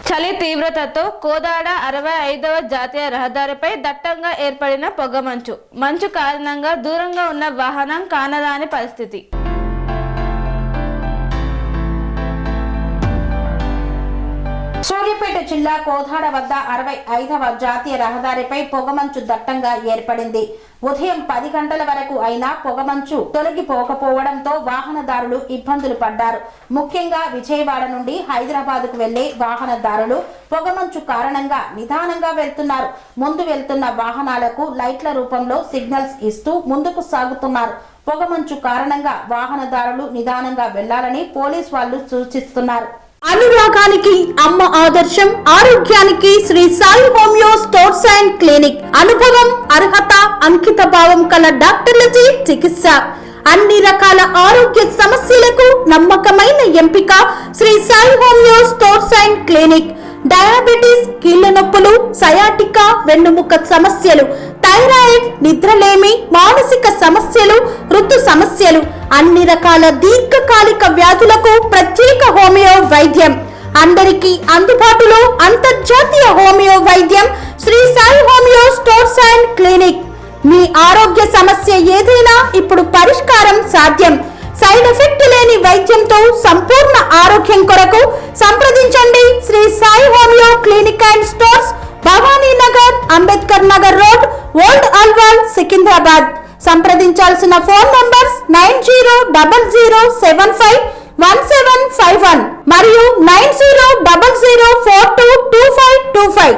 చలి తీవ్రతతో కోదాడ 65వ జాతీయ రహదారిపై దట్టంగా ఏర్పడిన పొగమంచు. మంచు కారణంగా దూరంగా ఉన్న వాహనం కానరాని పరిస్థితి. సూర్యాపేట జిల్లా కోదాడ వద్ద 65వ జాతీయ రహదారిపై పొగమంచు దట్టంగా ఏర్పడింది. ఉదయం 10 గంటల వరకు అయినా పొగమంచు తొలగిపోకపోవడంతో వాహనదారులు ఇబ్బందులు పడ్డారు. ముఖ్యంగా విజయవాడ నుండి హైదరాబాద్కు వెళ్లే వాహనదారులు పొగమంచు కారణంగా నిదానంగా వెళ్తున్నారు. ముందు వెళ్తున్న వాహనాలకు లైట్ల రూపంలో సిగ్నల్స్ ఇస్తూ ముందుకు సాగుతున్నారు. పొగమంచు కారణంగా వాహనదారులు నిదానంగా వెళ్లాలని పోలీస్ వాళ్ళు సూచిస్తున్నారు. అనురాగానికి అమ్మ ఆదర్శం, ఆరోగ్యానికి Shri Sai homeo stores and clinic. అనుభవం, అర్హత, అంకిత భావం కల డాక్టర్లచే చికిత్స. అన్ని రకాల ఆరోగ్య సమస్యలకు నమ్మకమైన ఎంపిక Shri Sai homeo stores and clinic. Diabetes, కీళ్ల నొప్పులు, సయాటికా, వెన్నుముక సమస్యలు, థైరాయిడ్, నిద్రలేమి, మానసిక సమస్యలు, ఋతు సమస్యలు, అన్ని రకాల దీర్ఘకాలిక వ్యాధులకు ప్రత్యేక హోమియో వైద్యం. అందరికీ అందుబాటులో అంతర్జాతీయ హోమియో వైద్యం Sri Sai homeo stores and clinic. మీ ఆరోగ్య సమస్య ఏదైనా ఇప్పుడు పరిష్కారం సాధ్యం. సైడ్ ఎఫెక్ట్ లేని వైద్యంతో సంపూర్ణ ఆరోగ్యం కొరకు సంప్రదించండి Sri Sai homeo clinic and stores, Bhavani Nagar, Ambedkar Nagar road, old Alwal, Secunderabad. సంప్రదించాల్సిన ఫోన్ నంబర్స్ 9000751751 మరియు 9000422525.